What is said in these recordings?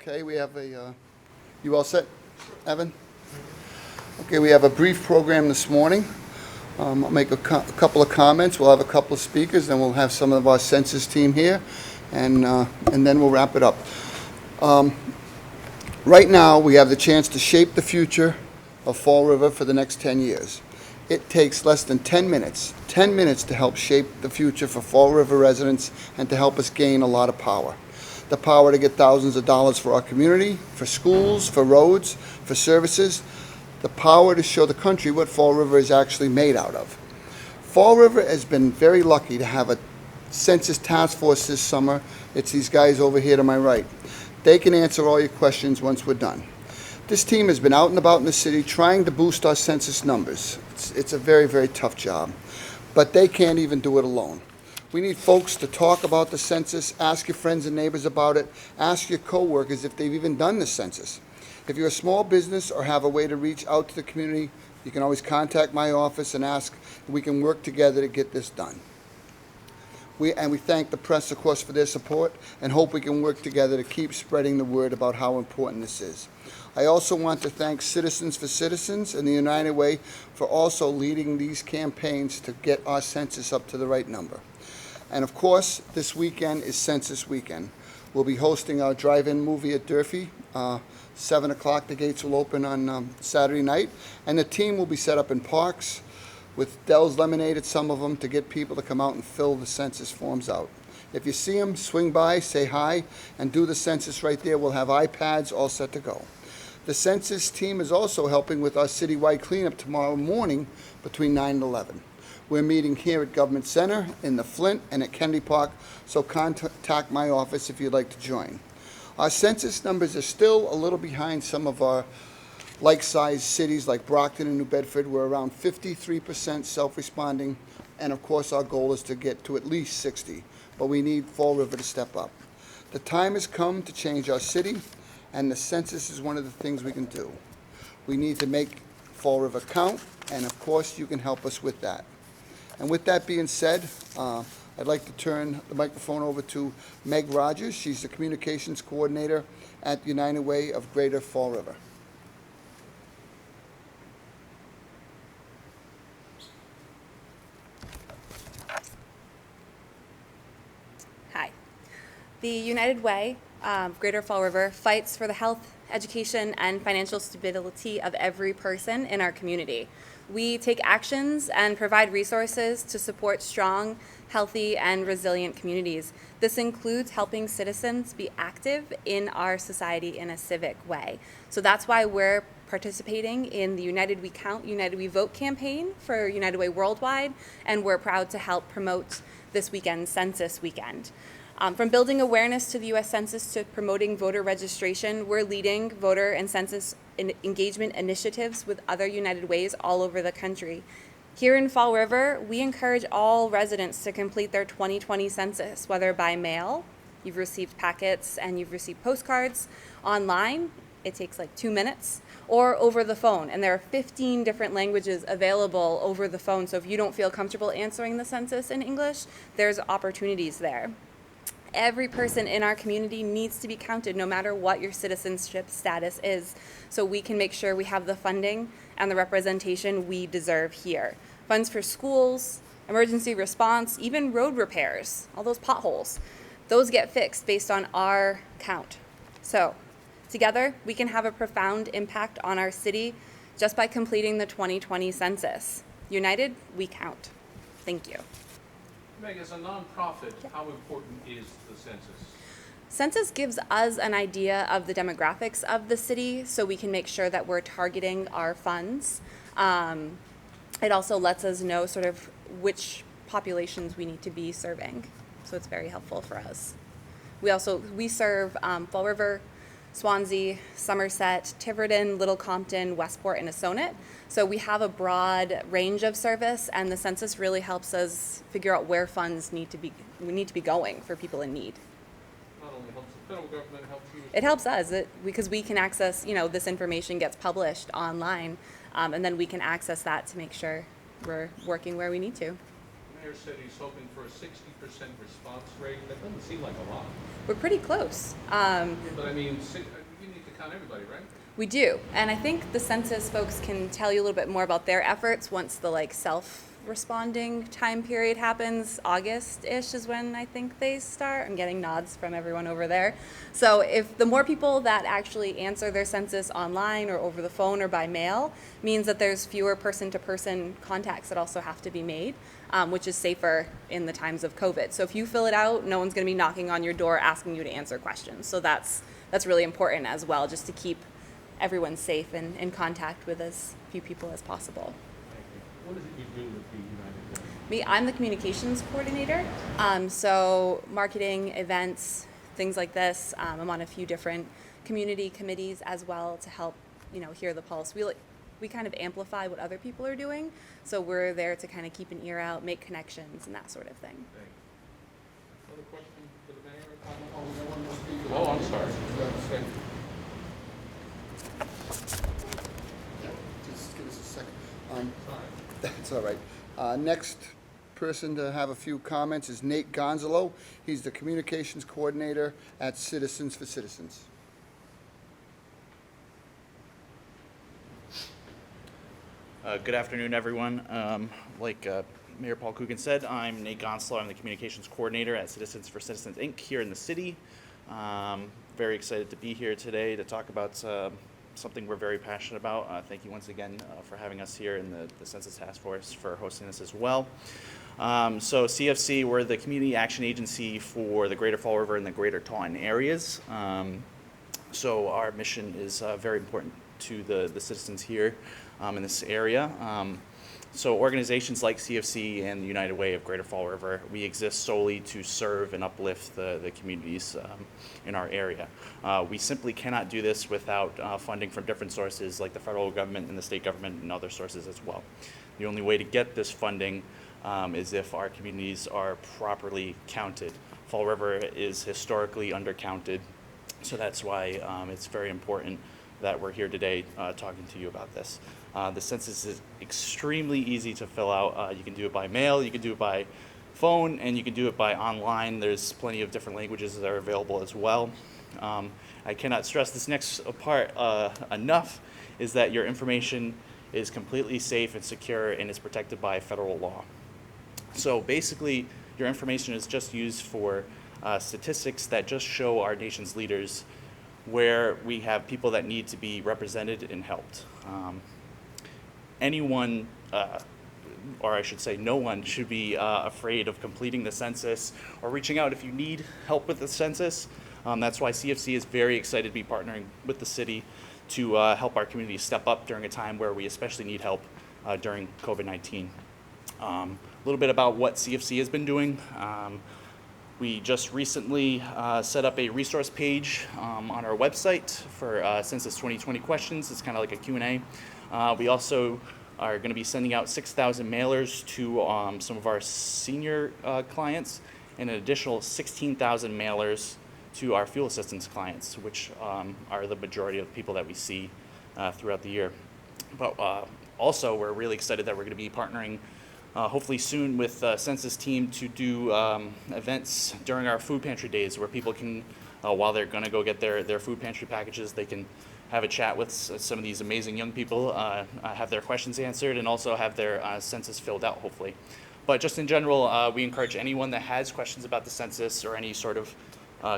Okay, we have you all set, Evan? Okay, we have a brief program this morning. I'll make a couple of comments. We'll have a couple of speakers, then we'll have some of our census team here, and then we'll wrap it up. Right now, we have the chance to shape the future of Fall River for the next 10 years. It takes less than 10 minutes to help shape the future for Fall River residents and to help us gain a lot of power. The power to get thousands of dollars for our community, for schools, for roads, for services. The power to show the country what Fall River is actually made out of. Fall River has been very lucky to have a census task force this summer. It's these guys over here to my right. They can answer all your questions once we're done. This team has been out and about in the city trying to boost our census numbers. It's a very, very tough job, but they can't even do it alone. We need folks to talk about the census, ask your friends and neighbors about it, ask your coworkers if they've even done the census. If you're a small business or have a way to reach out to the community, you can always contact my office and ask if we can work together to get this done. We thank the press, of course, for their support and hope we can work together to keep spreading the word about how important this is. I also want to thank Citizens for Citizens and the United Way for also leading these campaigns to get our census up to the right number. And of course, this weekend is Census Weekend. We'll be hosting our drive-in movie at Durfee. 7 o'clock, the gates will open on Saturday night. And the team will be set up in parks with Dell's Lemonade at some of them to get people to come out and fill the census forms out. If you see them, swing by, say hi, and do the census right there. We'll have iPads all set to go. The census team is also helping with our citywide cleanup tomorrow morning between 9 and 11. We're meeting here at Government Center, in the Flint, and at Kennedy Park, so contact my office if you'd like to join. Our census numbers are still a little behind some of our like-sized cities like Brockton and New Bedford. We're around 53% self-responding, and of course our goal is to get to at least 60, but we need Fall River to step up. The time has come to change our city, and the census is one of the things we can do. We need to make Fall River count, and of course you can help us with that. And with that being said, I'd like to turn the microphone over to Meg Rogers. She's the communications coordinator at United Way of Greater Fall River. Hi. The United Way, Greater Fall River, fights for the health, education, and financial stability of every person in our community. We take actions and provide resources to support strong, healthy, and resilient communities. This includes helping citizens be active in our society in a civic way. So that's why we're participating in the United We Count, United We Vote campaign for United Way Worldwide, and we're proud to help promote this weekend's Census Weekend. From building awareness to the U.S. Census to promoting voter registration, we're leading voter and census engagement initiatives with other United Ways all over the country. Here in Fall River, we encourage all residents to complete their 2020 census, whether by mail, you've received packets and you've received postcards, online, it takes like 2 minutes, or over the phone. And there are 15 different languages available over the phone, so if you don't feel comfortable answering the census in English, there's opportunities there. Every person in our community needs to be counted no matter what your citizenship status is, so we can make sure we have the funding and the representation we deserve here. Funds for schools, emergency response, even road repairs, all those potholes, those get fixed based on our count. So together we can have a profound impact on our city just by completing the 2020 census. United, we count. Thank you. Meg, as a nonprofit, how important is the census? Census gives us an idea of the demographics of the city, so we can make sure that we're targeting our funds. It also lets us know sort of which populations we need to be serving, so it's very helpful for us. We serve Fall River, Swansea, Somerset, Tiverton, Little Compton, Westport, and Assonet. So we have a broad range of service, and the census really helps us figure out where funds need to be going for people in need. Not only helps the federal government, it helps you. It helps us because we can access, this information gets published online, and then we can access that to make sure we're working where we need to. mayor said he's hoping for a 60% response rate. That doesn't seem like a lot. We're pretty close. But I mean, you need to count everybody, right? We do, and I think the census folks can tell you a little bit more about their efforts once the self-responding time period happens. August-ish is when I think they start. I'm getting nods from everyone over there. So if the more people that actually answer their census online or over the phone or by mail means that there's fewer person-to-person contacts that also have to be made, which is safer in the times of COVID. So if you fill it out, no one's going to be knocking on your door asking you to answer questions. So that's really important as well, just to keep everyone safe and in contact with as few people as possible. What is it you do with the United Way? Me, I'm the communications coordinator. So marketing, events, things like this. I'm on a few different community committees as well to help, hear the pulse. We kind of amplify what other people are doing. So we're there to kind of keep an ear out, make connections, and that sort of thing. Thanks. Another question for the mayor? Oh, I'm sorry. Okay. Just give us a second. Sorry. That's all right. Next person to have a few comments is Nate Gonzalo. He's the communications coordinator at Citizens for Citizens. Good afternoon, everyone. Like Mayor Paul Coogan said, I'm Nate Gonzalo. I'm the communications coordinator at Citizens for Citizens, Inc. here in the city. Very excited to be here today to talk about something we're very passionate about. Thank you once again for having us here in the Census Task Force for hosting this as well. So CFC, we're the community action agency for the Greater Fall River and the Greater Taunton areas. So our mission is very important to the citizens here in this area. So organizations like CFC and the United Way of Greater Fall River, we exist solely to serve and uplift the communities in our area. We simply cannot do this without funding from different sources like the federal government and the state government and other sources as well. The only way to get this funding is if our communities are properly counted. Fall River is historically undercounted, so that's why it's very important that we're here today talking to you about this. The census is extremely easy to fill out. You can do it by mail, you can do it by phone, and you can do it by online. There's plenty of different languages that are available as well. I cannot stress this next part enough, is that your information is completely safe and secure and is protected by federal law. So basically, your information is just used for statistics that just show our nation's leaders where we have people that need to be represented and helped. Anyone, or I should say no one, should be afraid of completing the census or reaching out if you need help with the census. That's why CFC is very excited to be partnering with the city to help our community step up during a time where we especially need help during COVID-19. A little bit about what CFC has been doing. We just recently set up a resource page on our website for Census 2020 questions. It's kind of like a Q&A. We also are going to be sending out 6,000 mailers to some of our senior clients and an additional 16,000 mailers to our fuel assistance clients, which are the majority of people that we see throughout the year. But also, we're really excited that we're going to be partnering hopefully soon with the Census team to do events during our food pantry days where people can, while they're going to go get their food pantry packages, they can have a chat with some of these amazing young people, have their questions answered, and also have their census filled out, hopefully. But just in general, we encourage anyone that has questions about the census or any sort of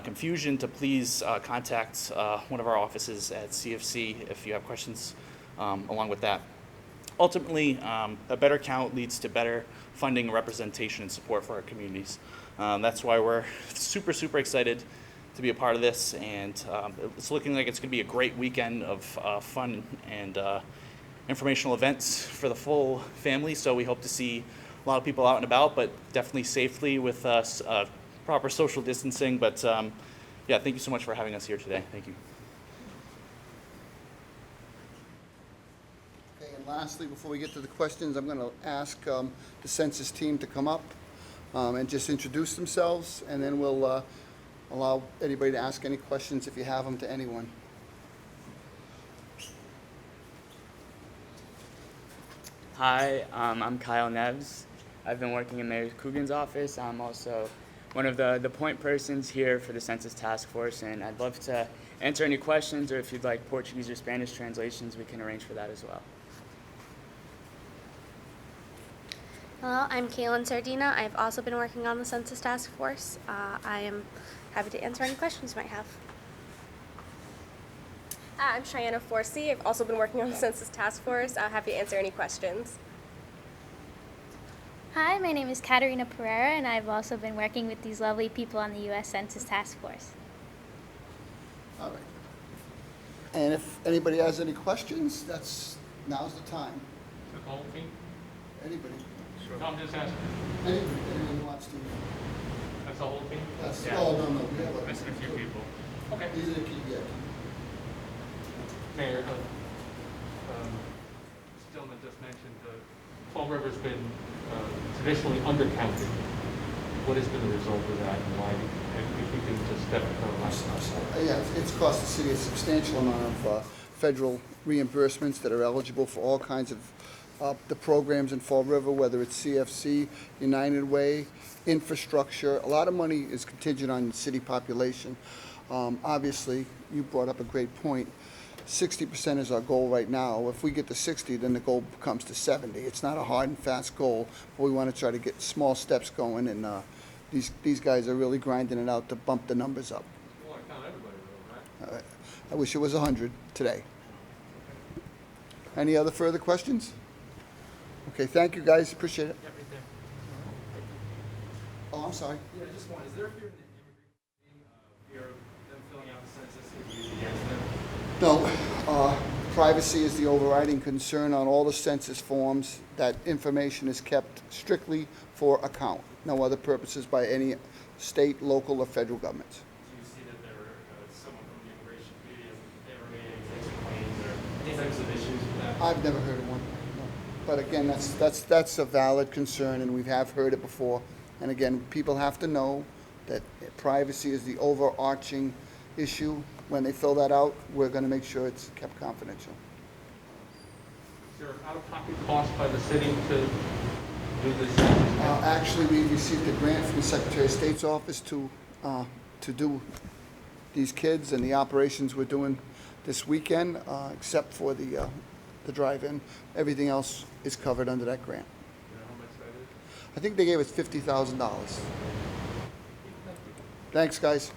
confusion to please contact one of our offices at CFC if you have questions along with that. Ultimately, a better count leads to better funding, representation, and support for our communities. That's why we're super, super excited to be a part of this, and it's looking like it's going to be a great weekend of fun and informational events for the full family. So we hope to see a lot of people out and about, but definitely safely with proper social distancing. But yeah, thank you so much for having us here today. Thank you. And lastly, before we get to the questions, I'm going to ask the census team to come up and just introduce themselves, and then we'll allow anybody to ask any questions if you have them to anyone. Hi, I'm Kyle Neves. I've been working in Mayor Coogan's office. I'm also one of the point persons here for the Census Task Force, and I'd love to answer any questions, or if you'd like Portuguese or Spanish translations, we can arrange for that as well. Hello, I'm Kaylin Sardina. I've also been working on the Census Task Force. I am happy to answer any questions you might have. I'm Cheyenne Forsey. I've also been working on the Census Task Force. Happy to answer any questions. Hi, my name is Katerina Pereira, and I've also been working with these lovely people on the U.S. Census Task Force. All right. And if anybody has any questions, now's the time. The whole team? Anybody? No, I'm just asking. Anyone who wants to. That's the whole team? That's, Yeah. oh, no, we have Missing a few people. Okay. These are the key, yeah. Mayor, Stillman just mentioned Fall River's been traditionally undercounted. What has been the result of that, and why? If you can just step through. Yeah, it's cost the city a substantial amount of federal reimbursements that are eligible for all kinds of the programs in Fall River, whether it's CFC, United Way, infrastructure. A lot of money is contingent on the city population. Obviously, you brought up a great point. 60% is our goal right now. If we get to 60, then the goal comes to 70. It's not a hard and fast goal, but we want to try to get small steps going, and these guys are really grinding it out to bump the numbers up. You want to count everybody, though, right? I wish it was 100 today. Any other further questions? Okay, thank you guys, appreciate it. Yeah, right there. Oh, I'm sorry. Yeah, just one. Is there a fear in the immigration fear of them filling out the census if used against them? No, privacy is the overriding concern on all the census forms. That information is kept strictly for account, no other purposes by any state, local, or federal governments. Do you see that there were someone from the immigration community has ever made any types of claims or any types of issues with that? I've never heard of one. No. But again, that's a valid concern, and we have heard it before. And again, people have to know that privacy is the overarching issue. When they fill that out, we're going to make sure it's kept confidential. Is there an out-of-pocket cost by the city to do this census? Actually, we received a grant from the Secretary of State's office to do these kids and the operations we're doing this weekend, except for the drive-in. Everything else is covered under that grant. You know how much that is? I think they gave us $50,000. Thanks, guys.